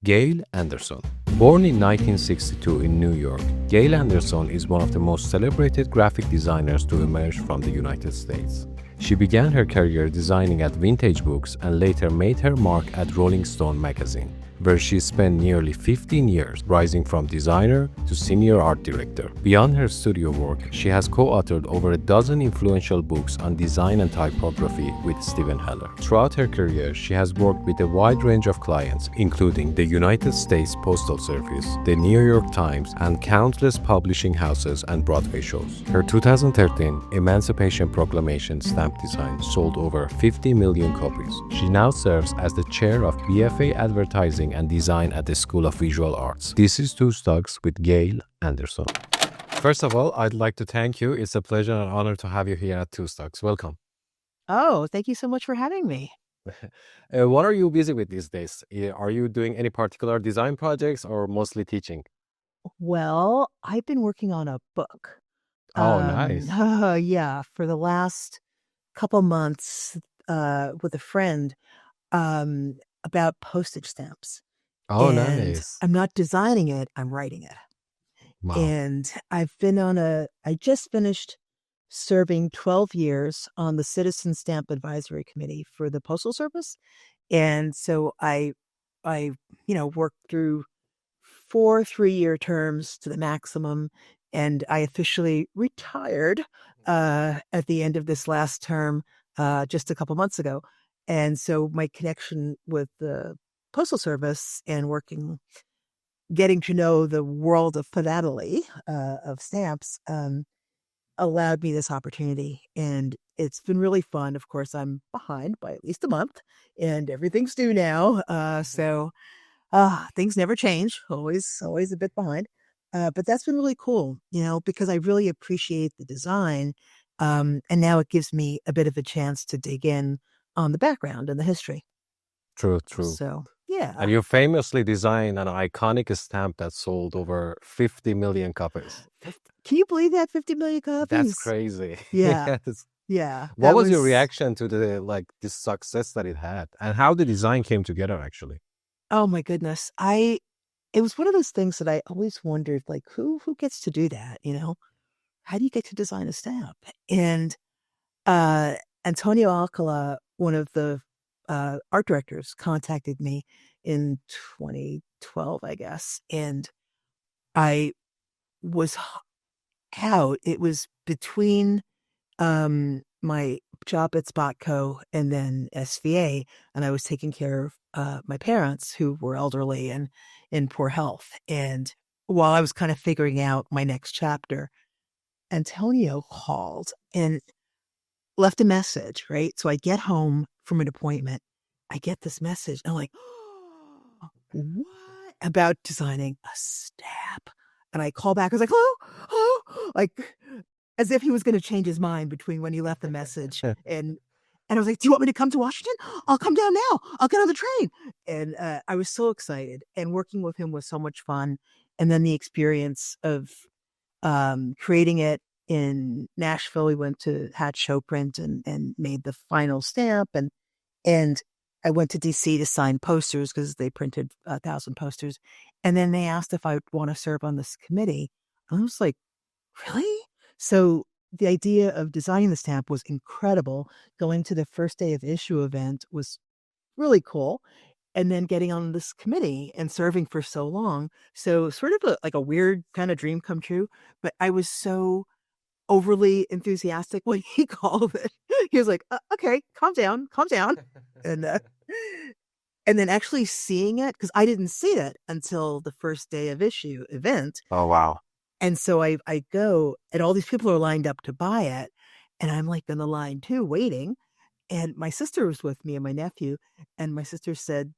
Gail Anderson. Born in 1962 in New York, Gail Anderson is one of the most celebrated graphic designers to emerge from the United States. She began her career designing at vintage books and later made her mark at Rolling Stone magazine, where she spent nearly 15 years, rising from designer to senior art director. Beyond her studio work, she has co-authored over a dozen influential books on design and typography with Steven Heller. Throughout her career, she has worked with a wide range of clients, including the United States Postal Service, the New York Times, and countless publishing houses and Broadway shows. Her 2013 Emancipation Proclamation stamp design sold over 50 million copies. She now serves as the chair of BFA Advertising and Design at the School of Visual Arts. This is Two Stocks with Gail Anderson. First of all, I'd like to thank you. It's a pleasure and honor to have you here at Two Stocks. Welcome. Oh, thank you so much for having me. What are you busy with these days? Are you doing any particular design projects or mostly teaching? Well, I've been working on a book. Oh, nice. Yeah, for the last couple months with a friend about postage stamps. Oh, And nice. I'm not designing it, I'm writing it. Wow. And I just finished serving 12 years on the Citizen Stamp Advisory Committee for the Postal Service. And so I worked through 4 3-year terms to the maximum, and I officially retired at the end of this last term just a couple months ago. And so my connection with the Postal Service and getting to know the world of philately of stamps allowed me this opportunity, and it's been really fun. Of course, I'm behind by at least a month, and everything's due now. So things never change. Always a bit behind. But that's been really cool, because I really appreciate the design. And now it gives me a bit of a chance to dig in on the background and the history. True. So, yeah. And you famously designed an iconic stamp that sold over 50 million copies. Can you believe that? 50 million copies? That's crazy. Yeah. Yes. Yeah. What was your reaction to this success that it had, and how the design came together actually? Oh my goodness. It was one of those things that I always wondered, like, who gets to do that? How do you get to design a stamp? And Antonio Alcala, one of the art directors, contacted me in 2012, I guess. And I was out. It was between my job at Spotco and then SVA, and I was taking care of my parents who were elderly and in poor health. And while I was kind of figuring out my next chapter, Antonio called and left a message, right? So I get home from an appointment. I get this message. I'm like, what? About designing a stamp. And I call back. I was like, hello? Like, as if he was going to change his mind between when he left the message. And I was like, do you want me to come to Washington? I'll come down now. I'll get on the train. And I was so excited. And working with him was so much fun. And then the experience of creating it in Nashville, we went to Hatch Show Print and made the final stamp. And I went to DC to sign posters because they printed 1,000 posters. And then they asked if I want to serve on this committee. And I was like, really? So the idea of designing the stamp was incredible. Going to the first day of issue event was really cool. And then getting on this committee and serving for so long. So sort of like a weird kind of dream come true. But I was so overly enthusiastic when he called it. He was like, okay, calm down. And then actually seeing it, because I didn't see it until the first day of issue event. Oh, wow. And so I go, and all these people are lined up to buy it. And I'm like in the line too, waiting. And my sister was with me and my nephew. And my sister said,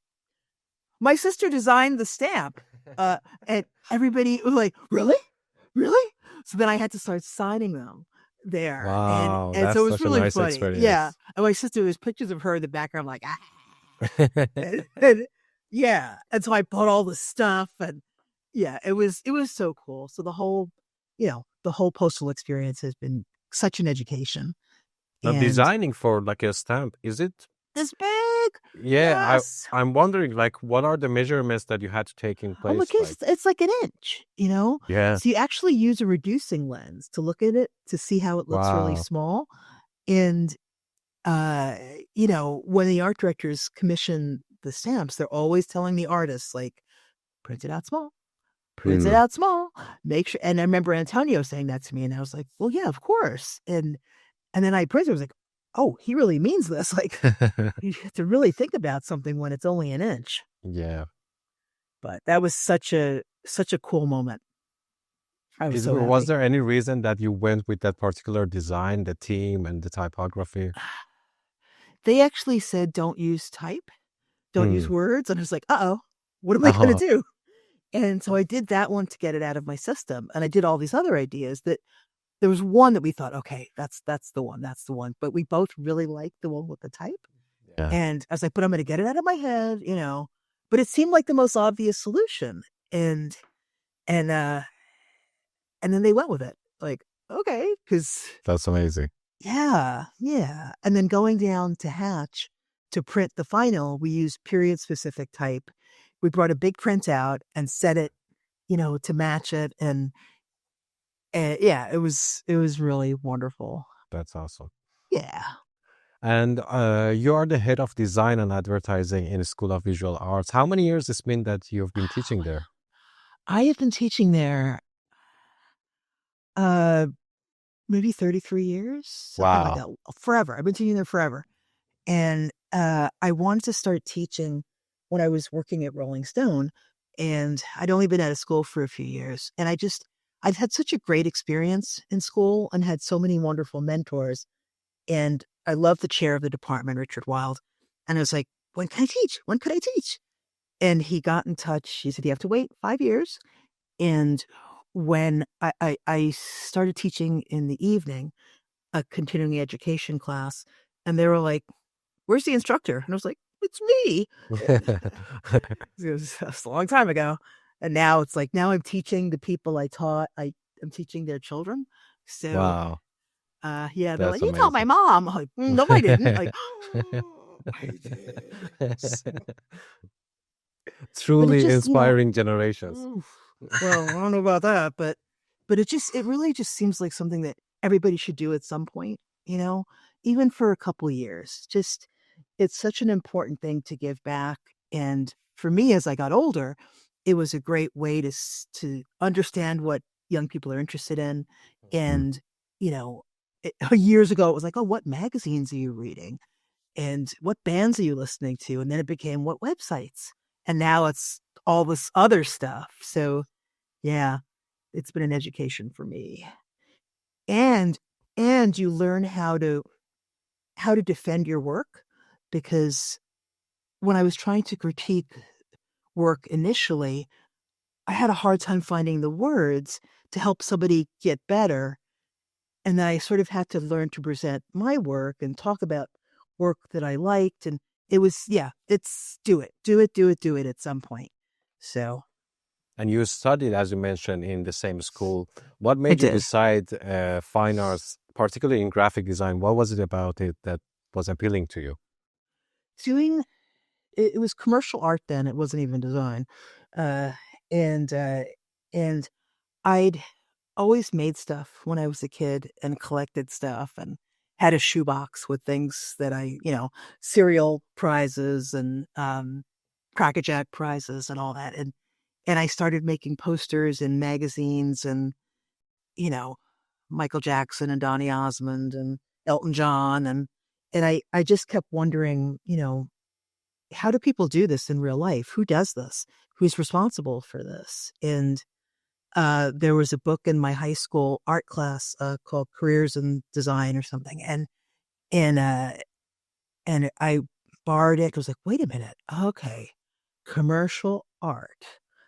my sister designed the stamp. And everybody was like, really? So then I had to start signing them there. Wow, and that's so it was such a really nice funny. experience. Yeah. And my sister, there's pictures of her in the background, like, and yeah. And so I bought all the stuff, and yeah, it was so cool. So the whole postal experience has been such an education. Now, And designing for like a stamp, is it? this big, book? Yeah, Yes. I'm wondering, like, what are the measurements that you had to take in Oh my place? gosh, Like, it's like an inch, you know? yeah, So you actually use a reducing lens to look at it to see how it looks really wow, small. And uh, when the art directors commission the stamps, they're always telling the artists, like, print it out small, print it true. out small, make sure. And I remember Antonio saying that to me, and I was like, well, yeah, of course. And then I printed, I was like, oh, he really means this. Like, you have to really think about something when it's only an inch. Yeah. But that was such a cool moment. I was so Was happy. there any reason that you went with that particular design, the theme and the typography? They actually said, don't use type, don't use Hmm. words. And I was like, uh-oh, what am I going to Oh, do? And so I did that one to get it out of my system. And I did all these other ideas that there was one that we thought, okay, that's the one, that's the one. But we both really liked the one with the type. yeah, And I was like, but I'm going to get it out of my head. But it seemed like the most obvious solution. And and then they went with it. Like, okay, because that's amazing. yeah, yeah. And then going down to Hatch to print the final, we used period specific type. We brought a big printout and set it, to match it. And yeah, it was really wonderful. That's awesome. Yeah. And you are the head of design and advertising in the School of Visual Arts. How many years it's been that you've been teaching there? I have been teaching there uh maybe 33 years, something like Wow. that. Forever. I've been teaching there forever. And I wanted to start teaching when I was working at Rolling Stone, and I'd only been out of school for a few years. And I've had such a great experience in school and had so many wonderful mentors. And I love the chair of the department, Richard Wild. And I was like, when can I teach? When could I teach? And he got in touch. He said, you have to wait 5 years. And when I started teaching in the evening, a continuing education class, and they were like, where's the instructor? And I was like, it's me. It was a long time ago. And now it's like, now I'm teaching the people I taught. I'm teaching their children. So, Wow, yeah, they're that's like, you told my amazing. mom. I'm like, no, I didn't. Like, I did. But it Truly just, inspiring generations. mm, well, I don't know about that, but it really just seems like something that everybody should do at some point, even for a couple years. Just it's such an important thing to give back. And for me, as I got older, it was a great way to understand what young people are interested in. Mm. And, you know, years ago, it was like, oh, what magazines are you reading? And what bands are you listening to? And then it became what websites. And now it's all this other stuff. So yeah, it's been an education for me. And you learn how to defend your work, because when I was trying to critique work initially, I had a hard time finding the words to help somebody get better. And I sort of had to learn to present my work and talk about work that I liked. And it was, yeah, it's do it, do it, do it, do it at some point. So And you studied, as you mentioned, in the same school. What I made you did. decide fine arts, particularly in graphic design? What was it about it that was appealing to you? Doing it was commercial art then, it wasn't even design. Uh, and and I'd always made stuff when I was a kid and collected stuff and had a shoebox with things that cereal prizes and Cracker Jack prizes and all that. And I started making posters in magazines and, you know, Michael Jackson and Donny Osmond and Elton John. And I just kept wondering, how do people do this in real life? Who does this? Who's responsible for this? And there was a book in my high school art class called Careers in Design or something, and uh, and I borrowed it. I was like, wait a minute, okay, commercial art,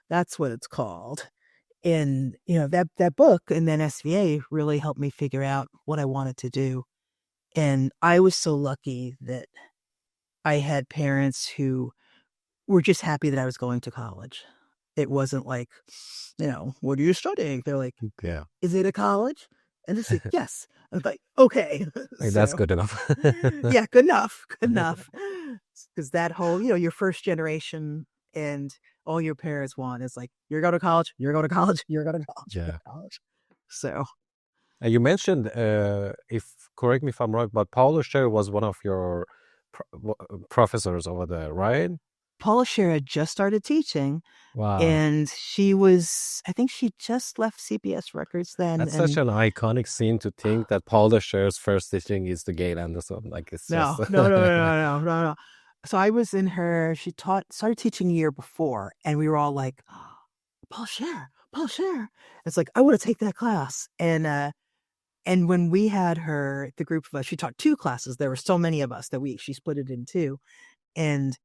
that's what it's called. And that book and then SVA really helped me figure out what I wanted to do. And I was so lucky that I had parents who were just happy that I was going to college. It wasn't like, what are you studying? They're like, Yeah, is it a college? And it's like, yes. I was like, okay. like, that's So good enough. yeah, good enough. Good enough. because that whole, your first generation and all your parents want is like, you're going to college, you're going to college, you're going to college, you're going Yeah. to college. So You mentioned, if correct me if I'm wrong, but Paula Scher was one of your professors over there, right? Paula Scher had just started teaching, Wow. and I think she just left CBS Records then. That's such And an iconic scene to think that Paula Scher's first teaching is the Gail Anderson. Like it's just no, no, no, no, no, no, no, no. So I was in her, she started teaching a year before, and we were all like, Paula Scher, Paula Scher. It's like, I want to take that class. And when we had her, the group of us, she taught 2 classes. There were so many of us that she split it in 2. And,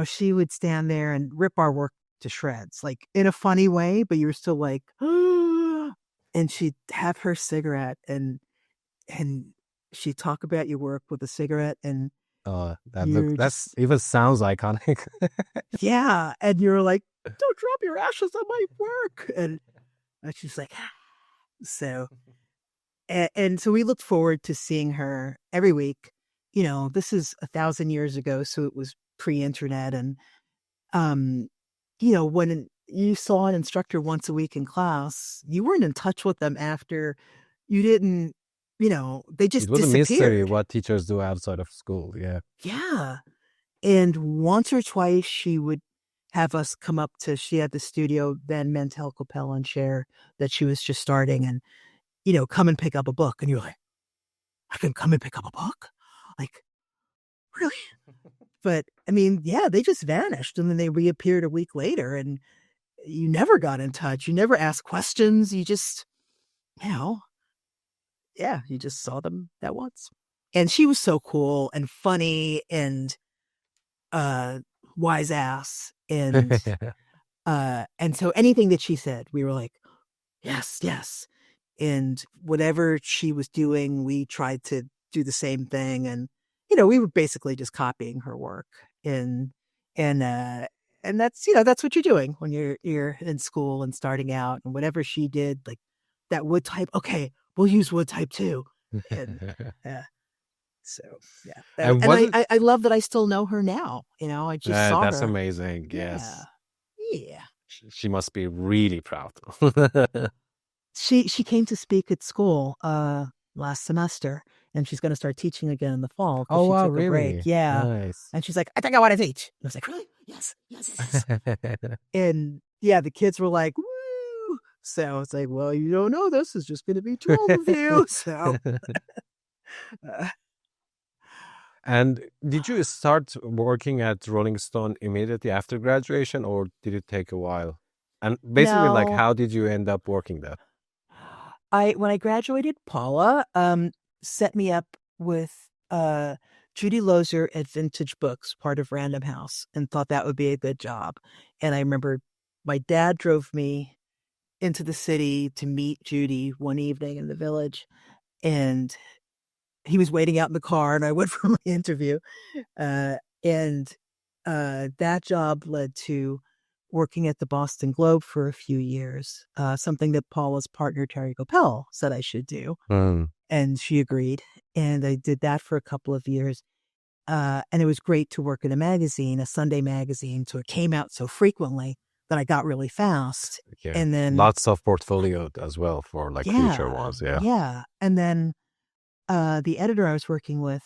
she would stand there and rip our work to shreds, like in a funny way, but you were still like, ah. And she'd have her cigarette and she'd talk about your work with a cigarette, and you're that's just, even sounds iconic. yeah. And you're like, don't drop your ashes on my work. And she's like, ah. So, and so we looked forward to seeing her every week. This is 1,000 years ago, so it was pre-internet. And, um, when you saw an instructor once a week in class, you weren't in touch with them after. You didn't, they It just was a mystery disappeared. what teachers do outside of school. Yeah. Yeah. And once or twice she would have us come up to, she had the studio then, Mentel, Coppell, and Share, that she was just starting, and, come and pick up a book. And you're like, I can come and pick up a book? Like, really? But I mean, yeah, they just vanished, and then they reappeared a week later, and you never got in touch. You never asked questions. You just, you know, yeah, you just saw them that once. And she was so cool and funny and uh wise ass. And so anything that she said, we were like, yes, yes. And whatever she was doing, we tried to do the same thing. And, we were basically just copying her work. And and uh and that's, that's what you're doing when you're in school and starting out. And whatever she did, like that wood type, okay, we'll use wood type too. And uh, so yeah. And And was I, it? I I love that I still know her now. I just saw That's her. amazing. Yeah. Yes. Yeah. She must be really proud. She came to speak at school last semester, and she's going to start teaching again in the fall because Oh, she wow, took a break. really? Yeah. Nice. And she's like, I think I want to teach. And I was like, really? Yes, yes, yes, yes. And yeah, the kids were like, woo. So it's like, well, you don't know, this is just going to be 12 of you. So uh, And did you start working at Rolling Stone immediately after graduation, or did it take a while? And basically, like, no, how did you end up working there? when I graduated, Paula set me up with Judy Lozer at Vintage Books, part of Random House, and thought that would be a good job. And I remember my dad drove me into the city to meet Judy one evening in the Village, and he was waiting out in the car, and I went for my interview. Uh, and that job led to working at the Boston Globe for a few years, something that Paula's partner, Terry Coppell, said I should do. Mm. And she agreed. And I did that for a couple of years. And it was great to work in a magazine, a Sunday magazine. So it came out so frequently that I got really fast. Yeah. And then, Lots of portfolio as well for like future yeah, ones. Yeah. yeah. And then the editor I was working with,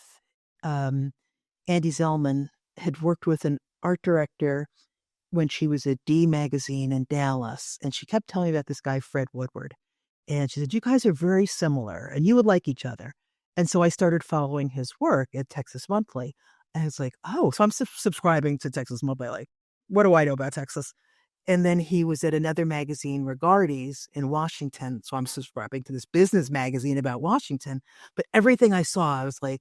um, Andy Zellman, had worked with an art director when she was at D Magazine in Dallas. And she kept telling me about this guy, Fred Woodward. And she said, you guys are very similar and you would like each other. And so I started following his work at Texas Monthly. And it's like, oh, so I'm subscribing to Texas Monthly. Like, what do I know about Texas? And then he was at another magazine, Regardes, in Washington. So I'm subscribing to this business magazine about Washington. But everything I saw, I was like,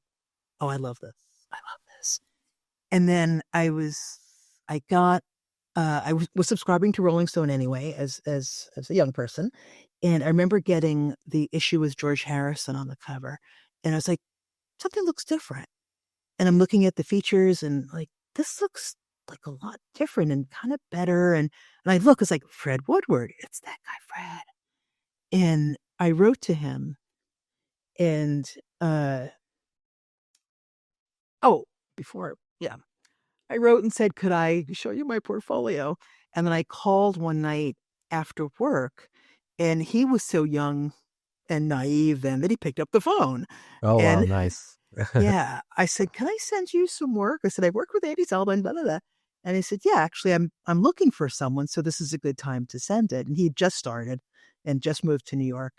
oh, I love this. I love this. And then I was subscribing to Rolling Stone anyway as a young person. And I remember getting the issue with George Harrison on the cover. And I was like, something looks different. And I'm looking at the features and like, this looks like a lot different and kind of better. And I look, it's like Fred Woodward. It's that guy, Fred. And I wrote to him and, oh, before Yeah. I wrote and said, could I show you my portfolio? And then I called one night after work, and he was so young and naive then that he picked up the phone. Oh, wow, And nice. yeah, I said, can I send you some work? I said, I work with Andy Selman, blah, blah, blah. And he said, yeah, actually, I'm looking for someone, so this is a good time to send it. And he had just started and just moved to New York.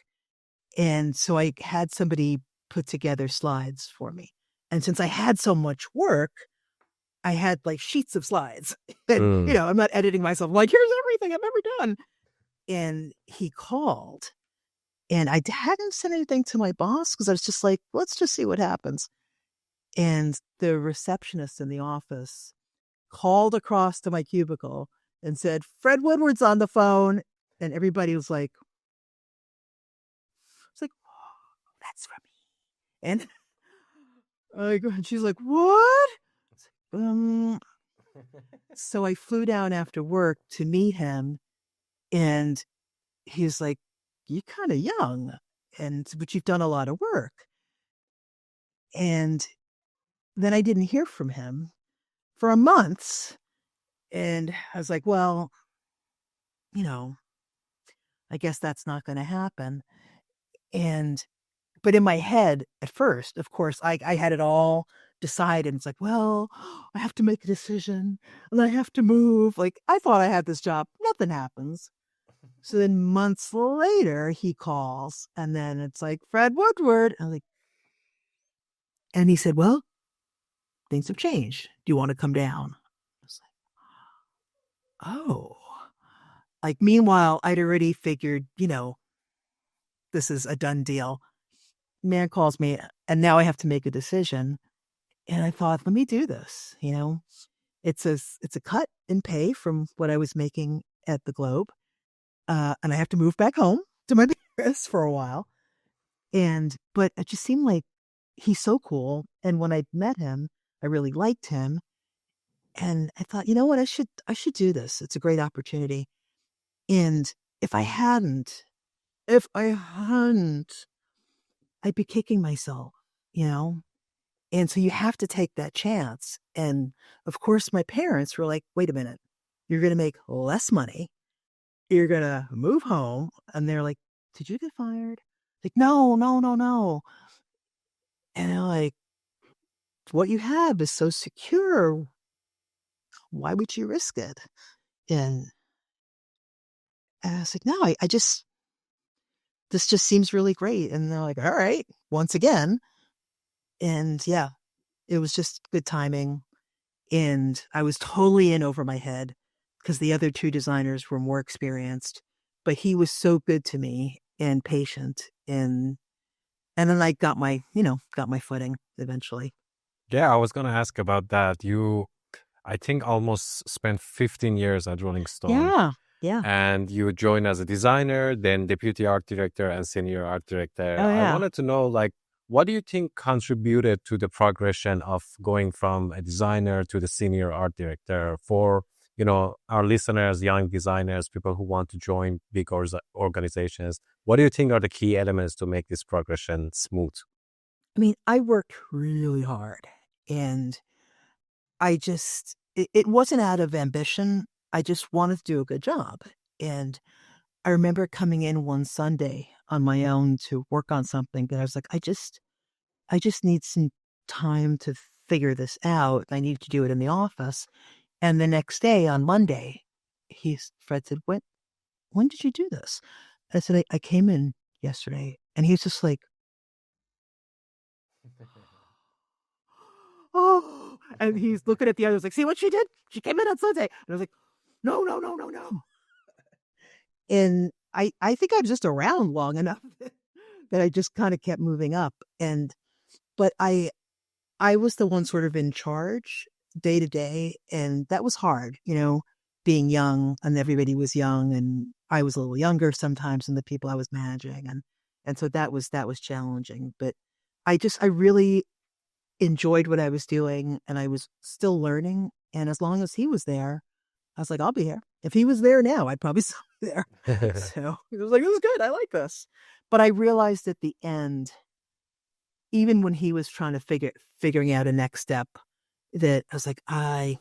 And so I had somebody put together slides for me. And since I had so much work, I had like sheets of slides. And, Mm. I'm not editing myself. I'm like, here's everything I've ever done. And he called, and I hadn't sent anything to my boss because I was just like, let's just see what happens. And the receptionist in the office called across to my cubicle and said, Fred Woodward's on the phone. And everybody was like, it's like, oh, that's for me. And she's like, what? Um, so I flew down after work to meet him, and he's like, you're kind of young, but you've done a lot of work. And then I didn't hear from him for a month. And I was like, well, you know, I guess that's not going to happen. And, but in my head at first, of course, I had it all decided. It's like, well, I have to make a decision and I have to move. Like, I thought I had this job. Nothing happens. So then months later, he calls, and then it's like, Fred Woodward. I'm like, and he said, well, things have changed. Do you want to come down? I was like, oh. Like, meanwhile, I'd already figured, this is a done deal. Man calls me, and now I have to make a decision. And I thought, let me do this. It's a cut in pay from what I was making at the Globe. And I have to move back home to my parents for a while. But it just seemed like he's so cool. And when I met him, I really liked him. And I thought, you know what, I should do this. It's a great opportunity. And if I hadn't, I'd be kicking myself. And so you have to take that chance. And of course, my parents were like, wait a minute, you're going to make less money. You're going to move home. And they're like, did you get fired? Like, no, no, no, no. And they're like, what you have is so secure. Why would you risk it? And, I was like, no, this just seems really great. And they're like, all right, once again. And yeah, it was just good timing. And I was totally in over my head because the other two designers were more experienced, but he was so good to me and patient. And then I got my footing eventually. Yeah, I was going to ask about that. You, I think, almost spent 15 years at Rolling Stone. Yeah. Yeah. And you joined as a designer, then deputy art director and senior art director. Oh, I yeah. wanted to know, like, what do you think contributed to the progression of going from a designer to the senior art director for, our listeners, young designers, people who want to join big organizations? What do you think are the key elements to make this progression smooth? I mean, I worked really hard, and it wasn't out of ambition. I just wanted to do a good job. And I remember coming in one Sunday on my own to work on something that I was like, I just need some time to figure this out. I need to do it in the office. And the next day on Monday, Fred said, when did you do this? I said, I came in yesterday. And he's just like, oh, and he's looking at the others like, see what she did? She came in on Sunday. And I was like, no, no, no, no, no. And I think I was just around long enough that I just kind of kept moving up. But I was the one sort of in charge day to day. And that was hard, being young, and everybody was young, and I was a little younger sometimes than the people I was managing. And so that was challenging. But I really enjoyed what I was doing, and I was still learning. And as long as he was there, I was like, I'll be here. If he was there now, I'd probably still be there. So he was like, this is good. I like this. But I realized at the end, even when he was trying to figuring out a next step, that I was like, I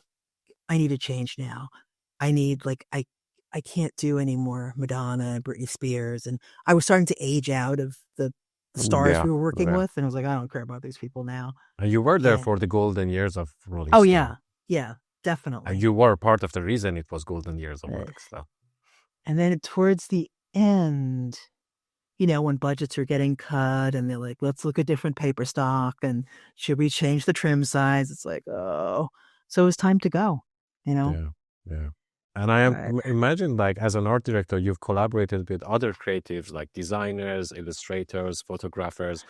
need a change now. I need like I can't do any more Madonna and Britney Spears. And I was starting to age out of the stars Yeah, we were working yeah. with. And I was like, I don't care about these people now. And you were there And for the golden years of Rolling oh Stone. yeah, yeah, And definitely. you were part of the reason it was golden years of Uh, Rolling Stone. and then towards the end, when budgets are getting cut and they're like, let's look at different paper stock and should we change the trim size? It's like, oh, so it's time to go, you know? Yeah, yeah. And I am Right. imagine like as an art director, you've collaborated with other creatives like designers, illustrators, photographers.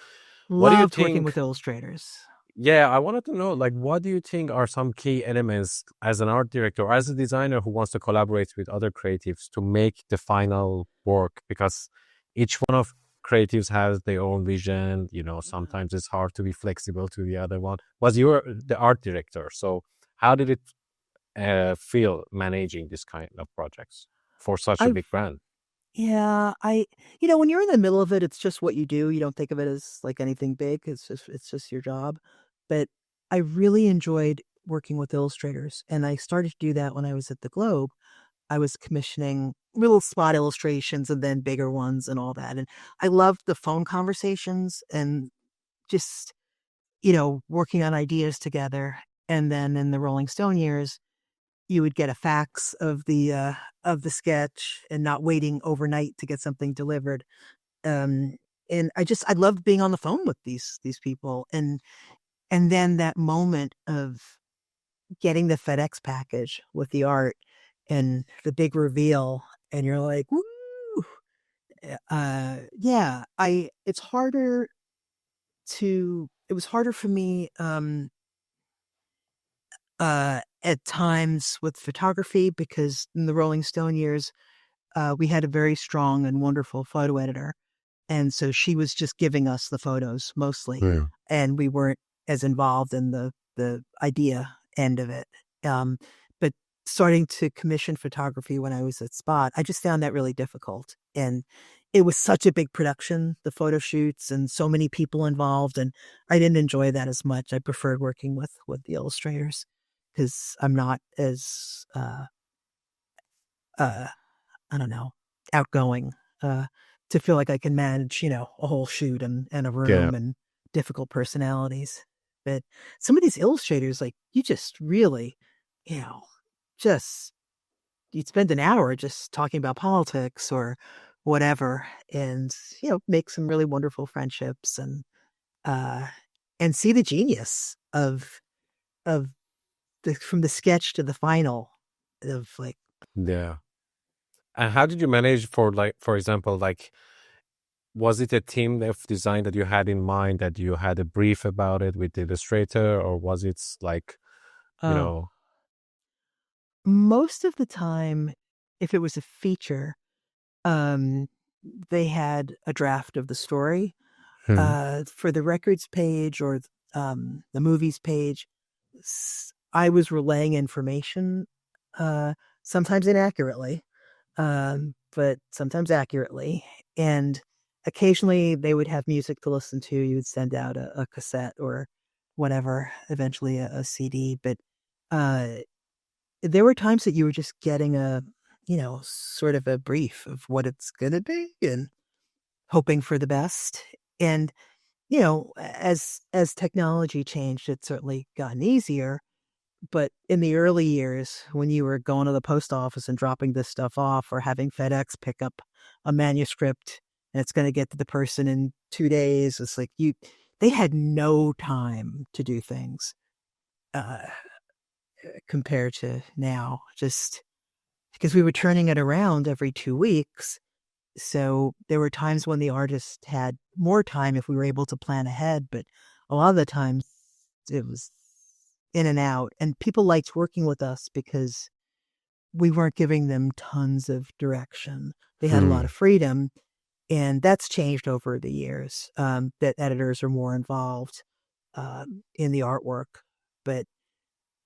What do you Loved working think? with illustrators. Yeah, I wanted to know like what do you think are some key elements as an art director or as a designer who wants to collaborate with other creatives to make the final work? Because each one of creatives has their own vision. Sometimes it's hard to be flexible to the other one. Was you the art director? So how did it feel managing this kind of projects for such a I've big brand? Yeah, when you're in the middle of it, it's just what you do. You don't think of it as like anything big. It's just your job. But I really enjoyed working with illustrators, and I started to do that when I was at the Globe. I was commissioning little spot illustrations and then bigger ones and all that. And I loved the phone conversations and just, working on ideas together. And then in the Rolling Stone years, you would get a fax of the sketch and not waiting overnight to get something delivered. Um, and I loved being on the phone with these people, and then that moment of getting the FedEx package with the art and the big reveal, and you're like, woo! Yeah, I. It's harder to. It was harder for me. At times with photography because in the Rolling Stone years, we had a very strong and wonderful photo editor. And so she was just giving us the photos mostly. Yeah. And we weren't as involved in the idea end of it. But starting to commission photography when I was at Spot, I just found that really difficult. And it was such a big production, the photo shoots and so many people involved. And I didn't enjoy that as much. I preferred working with the illustrators because I'm not as uh I don't know, outgoing, uh, to feel like I can manage, a whole shoot and a Yeah. room and difficult personalities. But some of these illustrators, like, you just really, you know, just you'd spend an hour just talking about politics or whatever and, make some really wonderful friendships uh, and see the genius of from the sketch to the final of like, Yeah. And how did you manage for like, for example, like, was it a team of design that you had in mind that you had a brief about it with the illustrator, or was it like, you oh, know, most of the time, if it was a feature, um, they had a draft of the story. hmm, For the records page or the movies page, I was relaying information, uh, sometimes inaccurately, but sometimes accurately. And occasionally they would have music to listen to. You would send out a cassette or whatever, eventually a CD. But uh, there were times that you were just getting sort of a brief of what it's gonna be and hoping for the best. And, as technology changed, it's certainly gotten easier. But in the early years, when you were going to the post office and dropping this stuff off or having FedEx pick up a manuscript and it's gonna get to the person in 2 days, it's like they had no time to do things, uh, compared to now. Just because we were turning it around every 2 weeks. So there were times when the artist had more time if we were able to plan ahead, but a lot of the times it was in and out. And people liked working with us because we weren't giving them tons of direction. They had a lot hmm, of freedom, and that's changed over the years. That editors are more involved in the artwork, but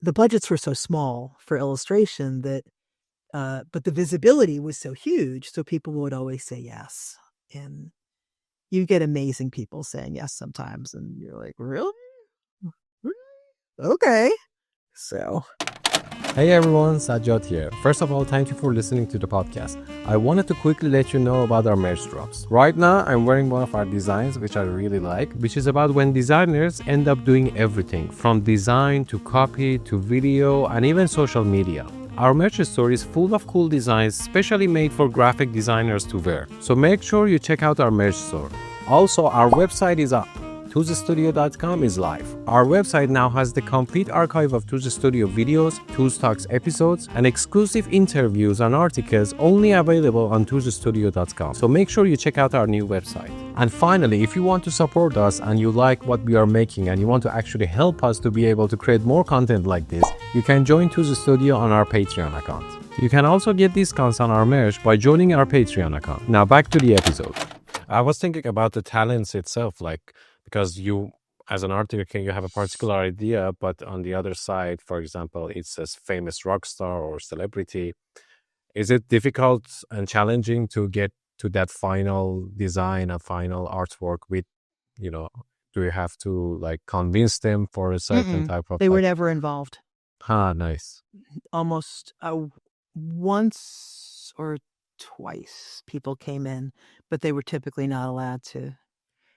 the budgets were so small for illustration that but the visibility was so huge, so people would always say yes. And you get amazing people saying yes sometimes, and you're like, "Really? Really? Okay." So, Hey everyone, Sajjad here. First of all, thank you for listening to the podcast. I wanted to quickly let you know about our merch drops. Right now, I'm wearing one of our designs, which I really like, which is about when designers end up doing everything from design to copy to video and even social media. Our merch store is full of cool designs, specially made for graphic designers to wear. So make sure you check out our merch store. Also, our website is up. ToozeStudio.com is live. Our website now has the complete archive of Tooze Studio videos, Tooze Talks episodes, and exclusive interviews and articles only available on ToozeStudio.com. So make sure you check out our new website. And finally, if you want to support us and you like what we are making and you want to actually help us to be able to create more content like this, you can join Tooze Studio on our Patreon account. You can also get discounts on our merch by joining our Patreon account. Now back to the episode. I was thinking about the talents itself, because you, as an art director, you have a particular idea, but on the other side, for example, it's a famous rock star or celebrity. Is it difficult and challenging to get to that final design, a final artwork with, do you have to convince them for a certain type of they were never involved. Nice. Almost once or twice people came in, but they were typically not allowed to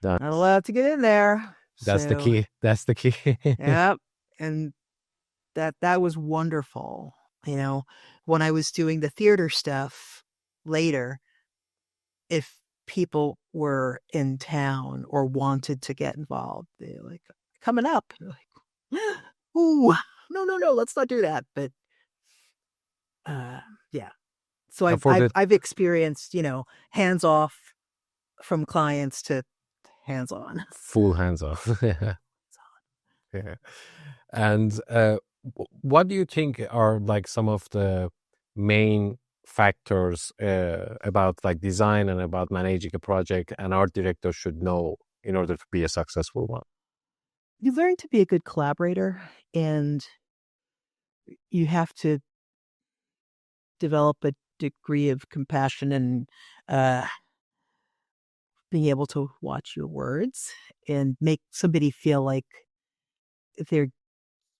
get in there. That's the key. That's the key. Yep. And that was wonderful. When I was doing the theater stuff later, if people were in town or wanted to get involved, they were like, coming up. Like, ooh, no, let's not do that. But yeah. So I've experienced, hands off from clients to hands on. Full hands off. Yeah. And what do you think are some of the main factors about design and about managing a project an art director should know in order to be a successful one? You learn to be a good collaborator, and you have to develop a degree of compassion and being able to watch your words and make somebody feel like they're,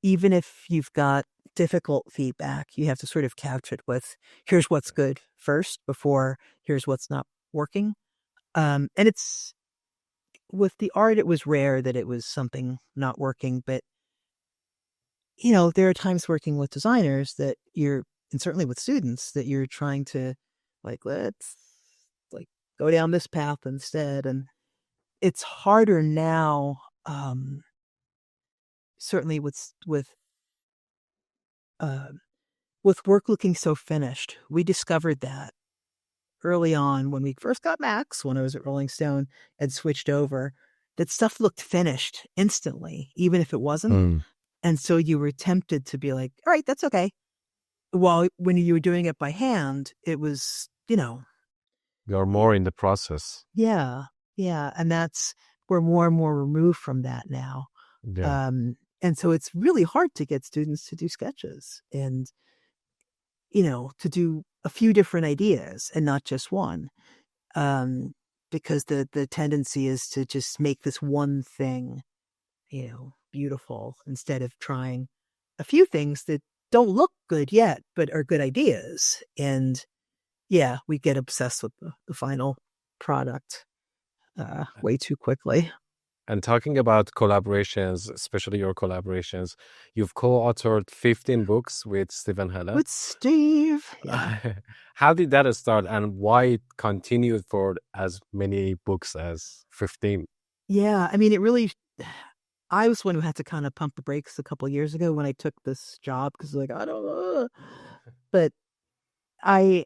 even if you've got difficult feedback, you have to sort of couch it with, here's what's good first before here's what's not working. And it's, with the art, it was rare that it was something not working, but there are times working with designers that and certainly with students, that you're trying to let's go down this path instead. And it's harder now, certainly with work looking so finished. We discovered that early on when we first got Max, when I was at Rolling Stone and switched over, that stuff looked finished instantly, even if it wasn't. And so you were tempted to be like, all right, that's okay. While when you were doing it by hand, it was, You're more in the process. Yeah. Yeah. And we're more and more removed from that now. Yeah. And so it's really hard to get students to do sketches and, to do a few different ideas and not just one. Because the tendency is to just make this one thing, beautiful, instead of trying a few things that don't look good yet, but are good ideas. And yeah, we get obsessed with the final product way too quickly. And talking about collaborations, especially your collaborations, you've co-authored 15 books with Stephen Hella. With Steve. Yeah. How did that start and why it continued for as many books as 15? Yeah, I mean, it really, I was one who had to kind of pump the brakes a couple of years ago when I took this job, because I don't know. But I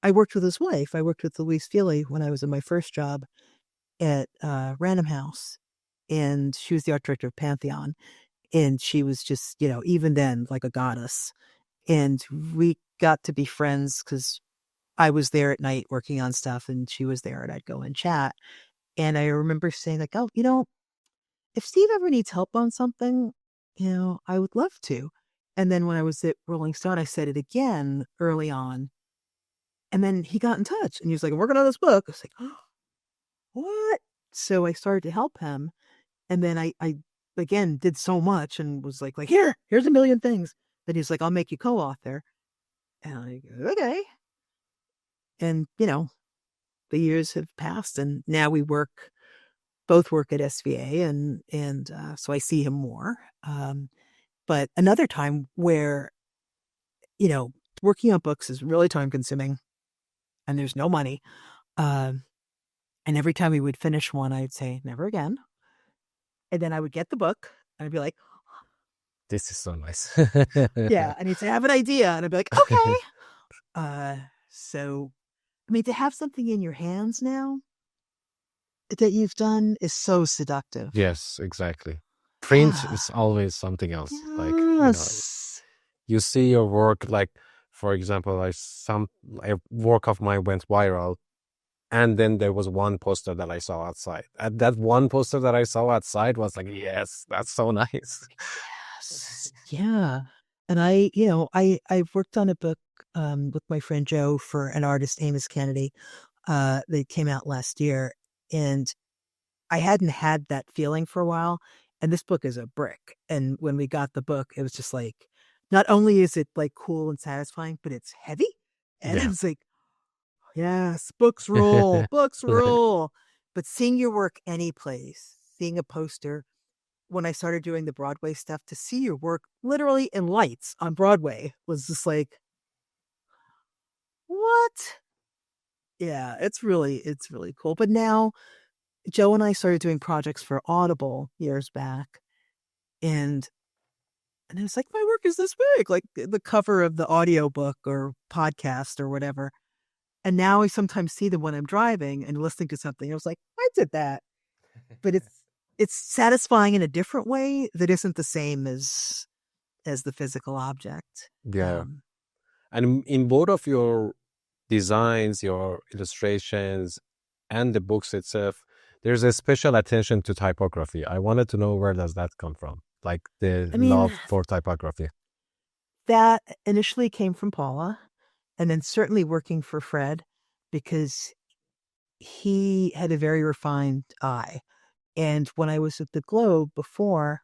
worked with his wife. I worked with Louise Feely when I was in my first job at Random House, and she was the art director of Pantheon, and she was just, even then, like a goddess. And we got to be friends because I was there at night working on stuff, and she was there, and I'd go and chat. And I remember saying oh, if Steve ever needs help on something, I would love to. And then when I was at Rolling Stone, I said it again early on. And then he got in touch and he was like, I'm working on this book. I was like, oh, what? So I started to help him. And then I again, did so much and was like, here's a million things. That he's like, I'll make you co-author. And I go, okay. And, the years have passed and now we both work at SVA and so I see him more. But another time where, you know, working on books is really time consuming and there's no money. Um, and every time we would finish one, I'd say, never again. And then I would get the book and I'd be like, This is so nice. yeah. And he'd say, I have an idea. And I'd be like, okay. So, I mean, to have something in your hands now that you've done is so seductive. Yes, exactly. Print is always something else. Like, Yes. you see your work, like, for example, a work of mine went viral, and then there was one poster that I saw outside. And that one poster that I saw outside was like, yes, that's so nice. Yes. Yeah. And I've worked on a book with my friend Joe for an artist, Amos Kennedy, that came out last year. And I hadn't had that feeling for a while. And this book is a brick. And when we got the book, it was just like, not only is it like cool and satisfying, but it's heavy. And Yeah. it's like, yes, books rule, books rule. But seeing your work any place, seeing a poster, when I started doing the Broadway stuff, to see your work literally in lights on Broadway was just like, what? Yeah, it's really cool. But now Joe and I started doing projects for Audible years back, and it was like, my work is this big, like the cover of the audiobook or podcast or whatever. And now I sometimes see them when I'm driving and listening to something. I was like, I did that. But it's satisfying in a different way that isn't the same as the physical object. Yeah. And in both of your designs, your illustrations, and the books itself, there's a special attention to typography. I wanted to know, where does that come from? Like the I mean, love for typography. that initially came from Paula, and then certainly working for Fred, because he had a very refined eye. And when I was at the Globe before,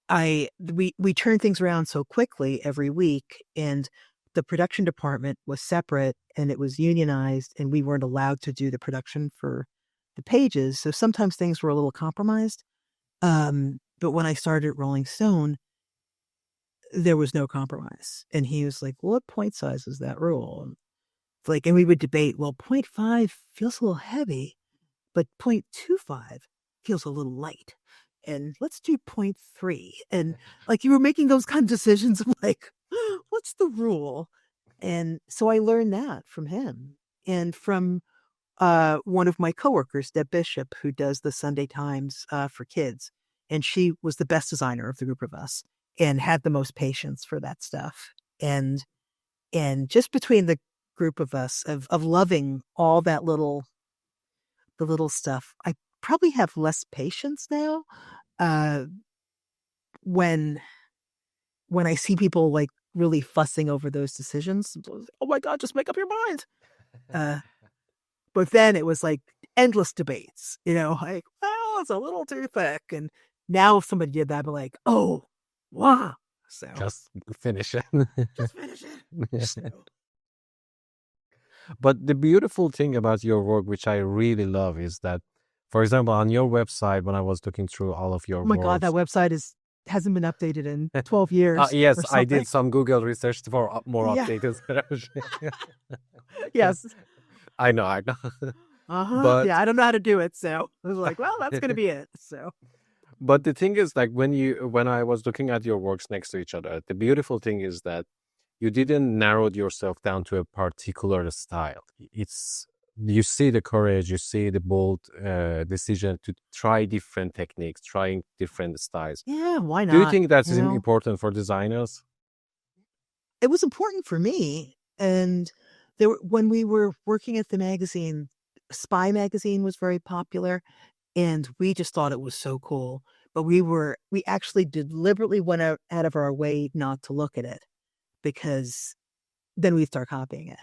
we turned things around so quickly every week, and the production department was separate and it was unionized, and we weren't allowed to do the production for the pages. So sometimes things were a little compromised. But when I started at Rolling Stone, there was no compromise. And he was like, well, what point size is that rule? And we would debate, well, 0.5 feels a little heavy, but 0.25 feels a little light. And let's do 0.3. And like, you were making those kind of decisions of like, what's the rule? And so I learned that from him and from one of my coworkers, Deb Bishop, who does the Sunday Times for kids. And she was the best designer of the group of us and had the most patience for that stuff. And just between the group of us of loving all the little stuff, I probably have less patience now when I see people like really fussing over those decisions. Oh my God, just make up your mind. But then it was like endless debates, like, well, it's a little too thick. And now if somebody did that, I'd be like, oh, wow. So Just finish it. just finish it. So. But the beautiful thing about your work, which I really love, is that, for example, on your website, when I was looking through all of your Oh my God, that works, website hasn't been updated in 12 years. yes, or I did something. some Google research for more Yeah. updated. Yes. I know. Yeah, I don't know how to do it, so I was like, well, that's going to be it. So, but the thing is, like, when I was looking at your works next to each other, the beautiful thing is that you didn't narrow yourself down to a particular style. You see the courage, you see the bold decision to try different techniques, trying different styles. yeah, why not? Do you think that's important for designers? It was important for me. And when we were working at the magazine, Spy magazine was very popular, and we just thought it was so cool. But we actually deliberately went out of our way not to look at it, because then we'd start copying it.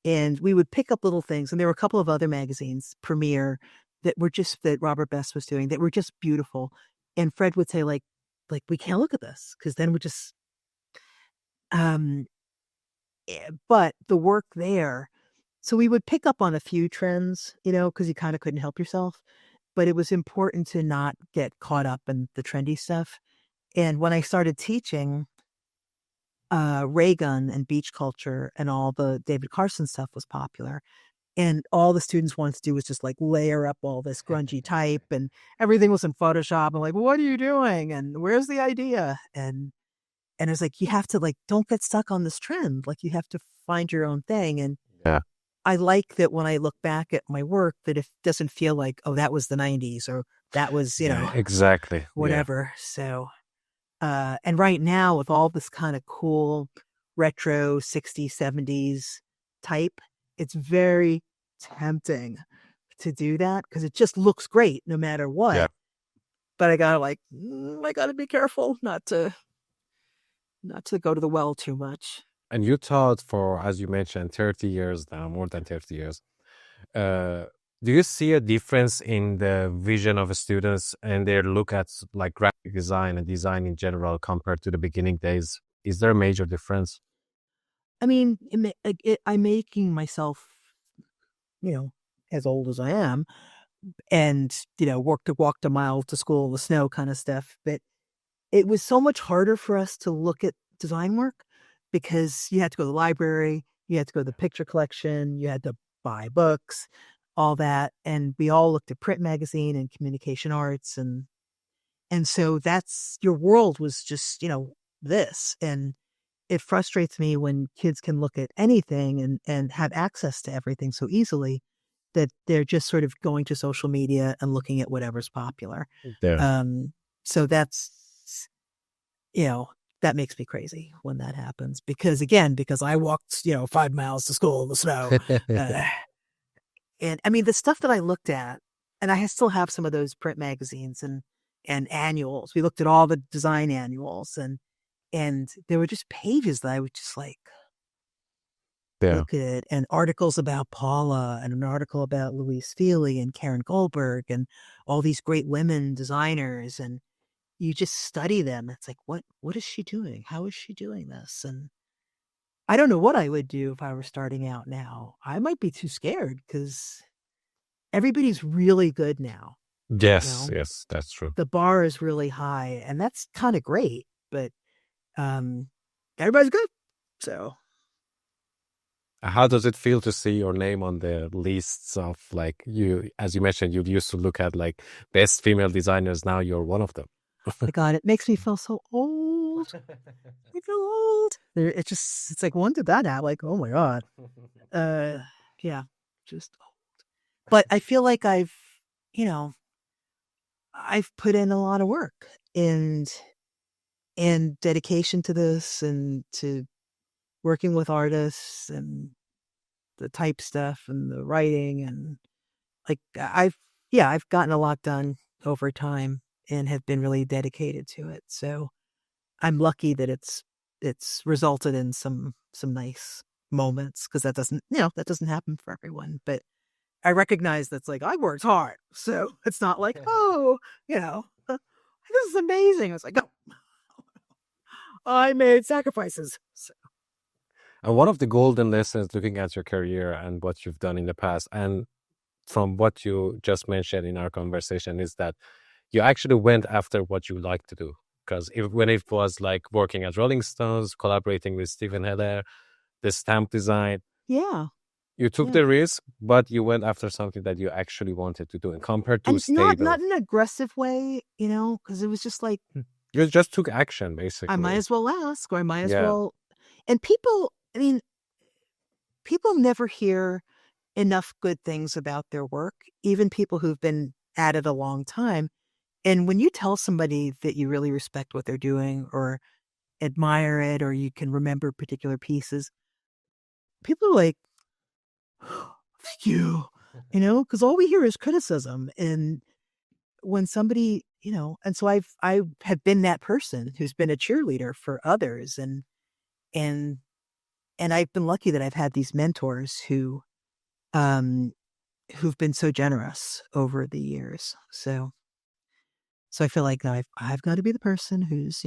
And we would pick up little things. And there were a couple of other magazines, Premiere, that Robert Best was doing, that were just beautiful. And Fred would say like we can't look at this because then we just um but the work there, so we would pick up on a few trends, because you kind of couldn't help yourself, but it was important to not get caught up in the trendy stuff. And when I started teaching, ray gun and beach culture and all the David Carson stuff was popular. And all the students wanted to do was just like layer up all this grungy type, and everything was in Photoshop. I'm like, what are you doing? And where's the idea? And it's like, you have to like, don't get stuck on this trend. Like you have to find your own thing. And Yeah. I like that when I look back at my work, that it doesn't feel like, oh, that was the 90s or that was, Yeah, exactly. Yeah. whatever. So, and right now with all this kind of cool retro 60s, 70s type, it's very tempting to do that because it just looks great no matter Yeah. what. But I gotta I gotta be careful not to go to the well too much. And you taught for, as you mentioned, 30 years now, more than 30 years. Uh, do you see a difference in the vision of students and their look at like graphic design and design in general compared to the beginning days? Is there a major difference? I mean, I'm making myself, you know, as old as I am, and walked a mile to school in the snow kind of stuff. But it was so much harder for us to look at design work because you had to go to the library, you had to go to the picture collection, you had to buy books, all that. And we all looked at print magazine and communication arts. And so that's your world was just, this. And it frustrates me when kids can look at anything and have access to everything so easily that they're just sort of going to social media and looking at whatever's popular. Yeah. So that's, you know, that makes me crazy when that happens because I walked, 5 miles to school in the snow. Uh, and I mean, the stuff that I looked at, and I still have some of those print magazines and annuals. We looked at all the design annuals and there were just pages that I would just like Yeah. look at, and articles about Paula and an article about Louise Feely and Karen Goldberg and all these great women designers. And you just study them. It's like, what is she doing? How is she doing this? And I don't know what I would do if I were starting out now. I might be too scared because everybody's really good now. You Yes, know, yes, that's true. the bar is really high, and that's kind of great. But um, everybody's good. So How does it feel to see your name on the lists of like you, as you mentioned, you used to look at like best female designers. Now you're one of them. my God, it makes me feel so old. I feel old. It's like, when did that happen? Like, oh my God. Uh, yeah, just old. But I feel like you know, I've put in a lot of work and dedication to this and to working with artists and the type stuff and the writing and like I've gotten a lot done over time and have been really dedicated to it. So I'm lucky that it's resulted in some nice moments because that doesn't happen for everyone. But I recognize that's like I worked hard, so it's not like this is amazing. I was like, oh, I made sacrifices. So, And one of the golden lessons looking at your career and what you've done in the past, and from what you just mentioned in our conversation, is that you actually went after what you like to do. Because when it was like working at Rolling Stones, collaborating with Stephen Heller, the stamp design, yeah, you took yeah, the risk, but you went after something that you actually wanted to do. And compared to and not stable, in an aggressive way, because it was just like you just took action, I might basically. as well ask, or I might as Yeah. well. And people, I mean, people never hear enough good things about their work, even people who've been at it a long time. And when you tell somebody that you really respect what they're doing or admire it, or you can remember particular pieces, people are like, oh, thank you, because all we hear is criticism. And when somebody, and so I have been that person who's been a cheerleader for others. And, and I've been lucky that I've had these mentors um, who've been so generous over the years. So So I feel like I've got to be the person who's,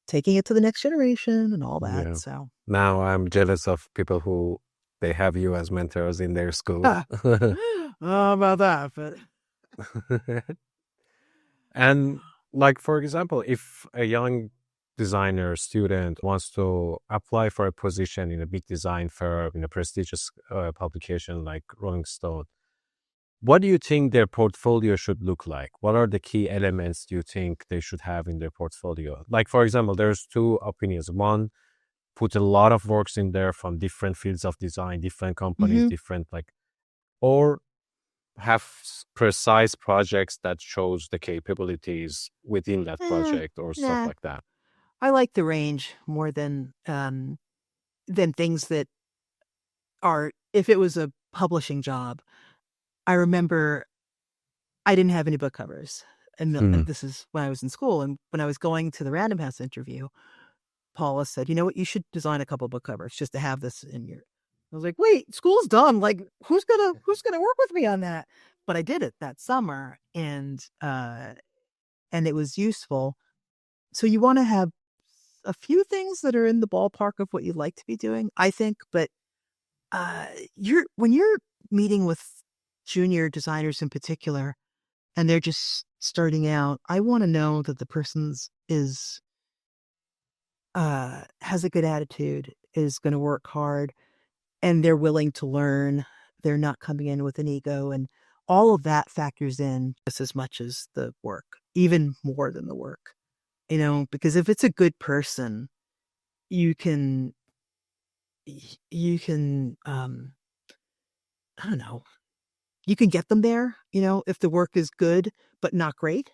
taking it to the next generation and all that. Yeah. So, Now I'm jealous of people who they have you as mentors in their school. oh, about that, but And like for example, if a young designer student wants to apply for a position in a big design firm in a prestigious publication like Rolling Stone, what do you think their portfolio should look like? What are the key elements do you think they should have in their portfolio? Like for example, there's two opinions. One, put a lot of works in there from different fields of design, different companies, hmm different or have precise projects that shows the capabilities within that project or stuff nah. like that. I like the range more than things that are. If it was a publishing job, I remember I didn't have any book covers, and Hmm. this is when I was in school, and when I was going to the Random House interview, Paula said, "You know what? You should design a couple book covers just to have this in your." I was like, "Wait, school's done. Like, who's gonna work with me on that?" But I did it that summer, and it was useful. So you want to have a few things that are in the ballpark of what you'd like to be doing, I think. But when you're meeting with junior designers in particular, and they're just starting out, I want to know that the person's is has a good attitude, is going to work hard, and they're willing to learn. They're not coming in with an ego, and all of that factors in just as much as the work, even more than the work. Because if it's a good person, you can I don't know, you can get them there, if the work is good but not great.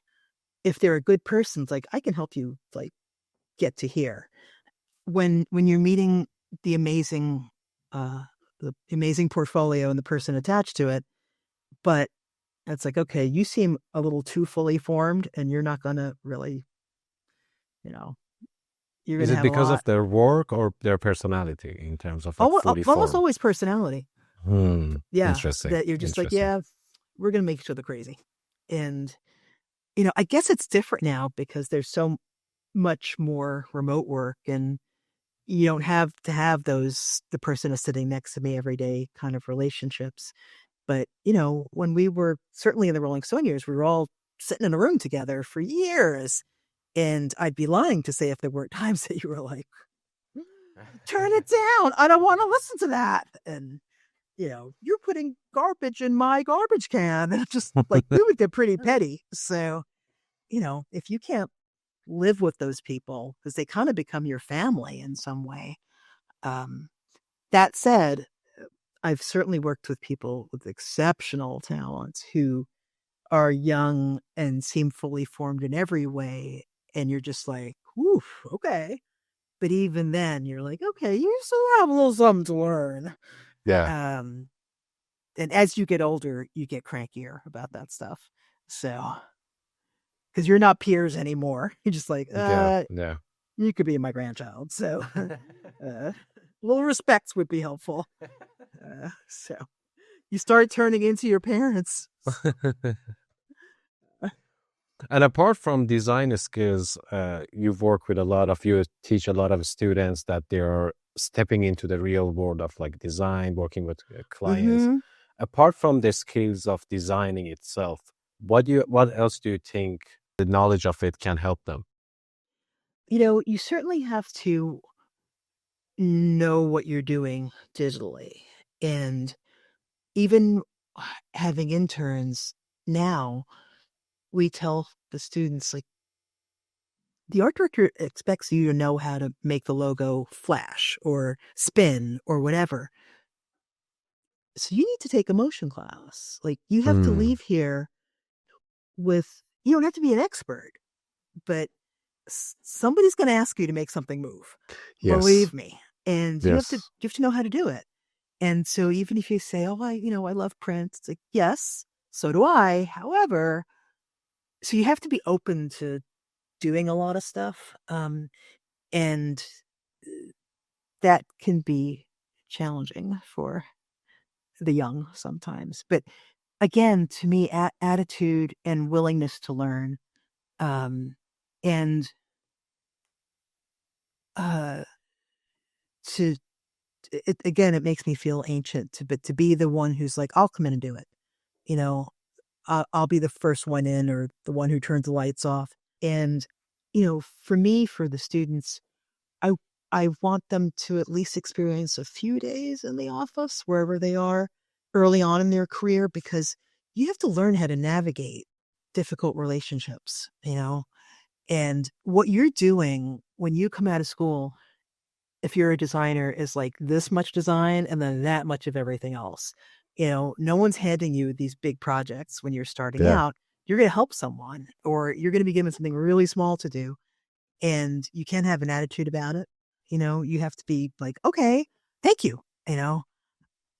If they're a good person, it's like I can help you like get to here. When you're meeting the amazing uh the amazing portfolio and the person attached to it, but it's like, okay, you seem a little too fully formed and you're not gonna really, you know, you're Is gonna it have a because lot. of their work or their personality in terms of like fully Almost formed? always personality. Hmm. Yeah. Interesting. That you're just like, Interesting. yeah, we're gonna make each other crazy. And I guess it's different now because there's so much more remote work, and you don't have to have those the person is sitting next to me every day kind of relationships. But, when we were certainly in the Rolling Stone years, we were all sitting in a room together for years. And I'd be lying to say if there weren't times that you were like, turn it down. I don't want to listen to that. And, you're putting garbage in my garbage can. And just like we would get pretty petty. So, if you can't live with those people because they kind of become your family in some way. Um, that said, I've certainly worked with people with exceptional talents who are young and seem fully formed in every way. And you're just like, whew, okay. But even then, you're like, okay, you still have a little something to learn. Yeah. Um, and as you get older, you get crankier about that stuff. So, because you're not peers anymore, you're just like, Yeah. Yeah. you could be my grandchild. So, a little respect would be helpful. So, you start turning into your parents. And apart from design skills, you teach a lot of students that they are stepping into the real world of like design, working with clients. Mm-hmm. Apart from the skills of designing itself, what else do you think the knowledge of it can help them? You certainly have to know what you're doing digitally. And even having interns now, we tell the students, like, the art director expects you to know how to make the logo flash or spin or whatever. So you need to take a motion class. Like, you have to Hmm. leave here with, you don't have to be an expert, but somebody's going to ask you to make something move. Yes. Believe me. And Yes. you have to know how to do it. And so even if you say, "Oh, I love print," it's like, yes, so do I. However, so you have to be open to doing a lot of stuff. And that can be challenging for the young sometimes. But again, to me, attitude and willingness to learn. Um, and uh, to again, it makes me feel ancient but to be the one who's like, I'll come in and do it. You know, I'll be the first one in or the one who turns the lights off. And, for me, for the students, I I want them to at least experience a few days in the office wherever they are early on in their career because you have to learn how to navigate difficult relationships, And what you're doing when you come out of school, if you're a designer, is like this much design and then that much of everything else. No one's handing you these big projects when you're starting Yeah. out. You're going to help someone or you're going to be given something really small to do and you can't have an attitude about it. You have to be like, okay, thank you,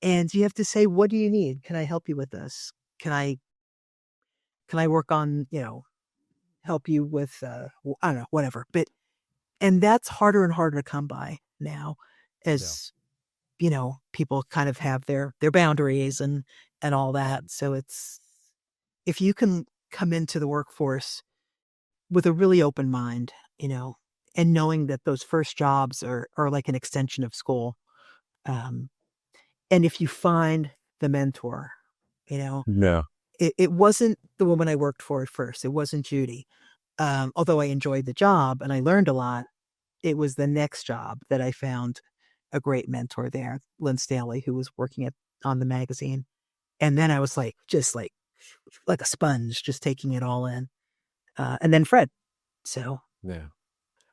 and you have to say, what do you need? Can I help you with this? Can I work on, help you with, I don't know, whatever. And that's harder and harder to come by now Yeah. as, people kind of have their boundaries and all that. So if you can come into the workforce with a really open mind, and knowing that those first jobs are like an extension of school. Um, and if you find the mentor, you know, Yeah. it wasn't the woman I worked for at first. It wasn't Judy. Although I enjoyed the job and I learned a lot, it was the next job that I found a great mentor there, Lynn Staley, who was working on the magazine. And then I was like, just like a sponge, just taking it all in. And then Fred. So, Yeah.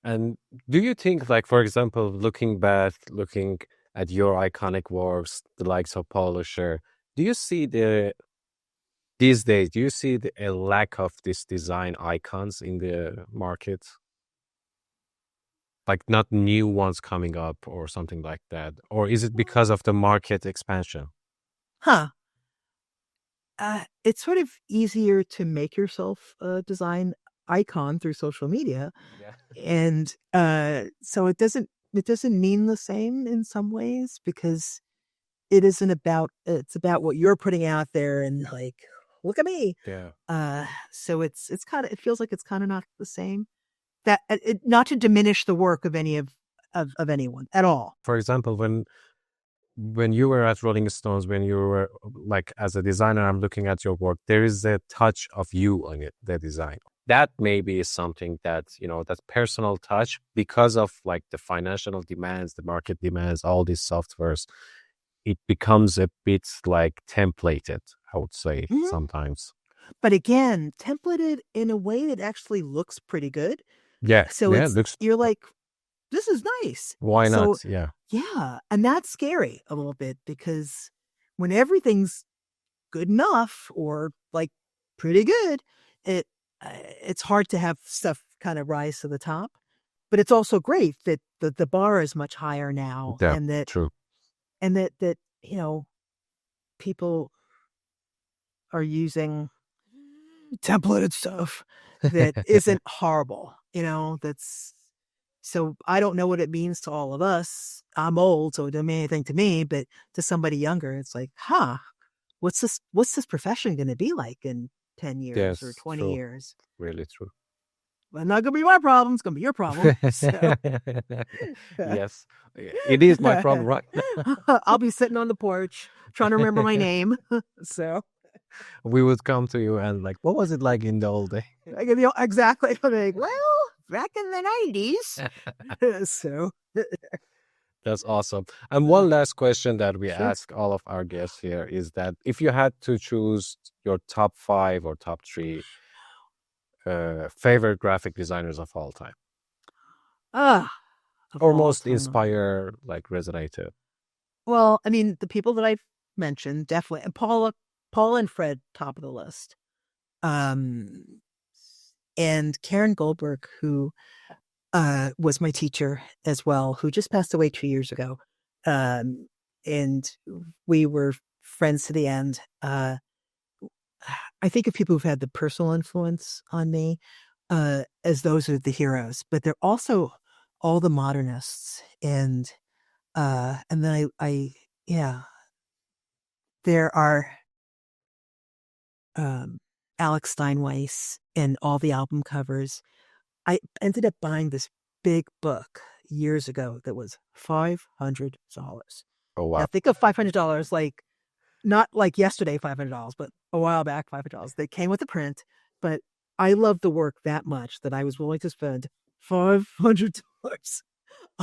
And do you think, like, for example, looking at your iconic works, the likes of Paula Scher, do you see these days, do you see a lack of this design icons in the market? Like not new ones coming up or something like that? Or is it because of the market expansion? huh. It's sort of easier to make yourself a design icon through social media. Yeah. And so it doesn't mean the same in some ways because it's about what you're putting out there and like, look at me. Yeah. So it's kind of it feels like it's kind of not the same. That not to diminish the work of any of anyone at all. For example, when you were at Rolling Stones, when you were like as a designer, I'm looking at your work, there is a touch of you on it, the design. That maybe is something that, that personal touch because of like the financial demands, the market demands, all these softwares, it becomes a bit like templated, I would say Mhm. sometimes. But again, templated in a way that actually looks pretty good. Yeah. So Yeah. it's Looks, you're like, this is nice. why So not? Yeah. yeah, and that's scary a little bit because when everything's good enough or like pretty good, it it's hard to have stuff kind of rise to the top. But it's also great that the bar is much higher now, Yeah. and that True. and that that people are using templated stuff that isn't horrible. That's so I don't know what it means to all of us. I'm old, so it doesn't mean anything to me, but to somebody younger, it's like, huh, what's this profession gonna be like in 10 years or Yes. 20 True. years? Really true. Well, not gonna be my problem, it's gonna be your problem. So Yes, it is my problem right now. I'll be sitting on the porch trying to remember my name. So We would come to you and like, what was it like in the old day? exactly. I'm like, well, back in the 90s. So That's awesome. And one last question that we sure. ask all of our guests here is that if you had to choose your top 5 or top 3 favorite graphic designers of all time, Ah, of or all most time. inspire, like resonated. Well, I mean, the people that I've mentioned, definitely. And Paula and Fred, top of the list. Um, and Karen Goldberg, who was my teacher as well, who just passed away 2 years ago. Um, and we were friends to the end. I think of people who've had the personal influence on me as those are the heroes, but they're also all the modernists. And then yeah, there are, um, Alex Steinweiss and all the album covers. I ended up buying this big book years ago that was $500. Oh, Now wow. think of $500 like not like yesterday $500, but a while back $500. They came with the print, but I love the work that much that I was willing to spend $500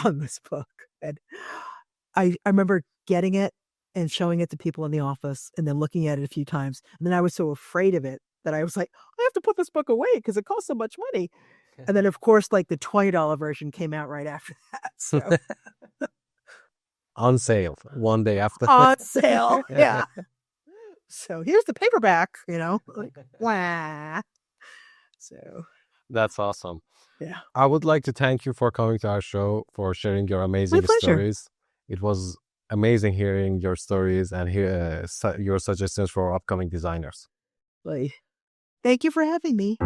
on this book. And I remember getting it and showing it to people in the office and then looking at it a few times. And then I was so afraid of it that I was like, I have to put this book away because it costs so much money. And then, of course, like the $20 version came out right after that. So On sale one day after. on sale. Yeah. So here's the paperback, like, wah. So That's awesome. yeah. I would like to thank you for coming to our show, for sharing your My amazing pleasure. stories. It was amazing hearing your stories and your suggestions for upcoming designers. Like, thank you for having me.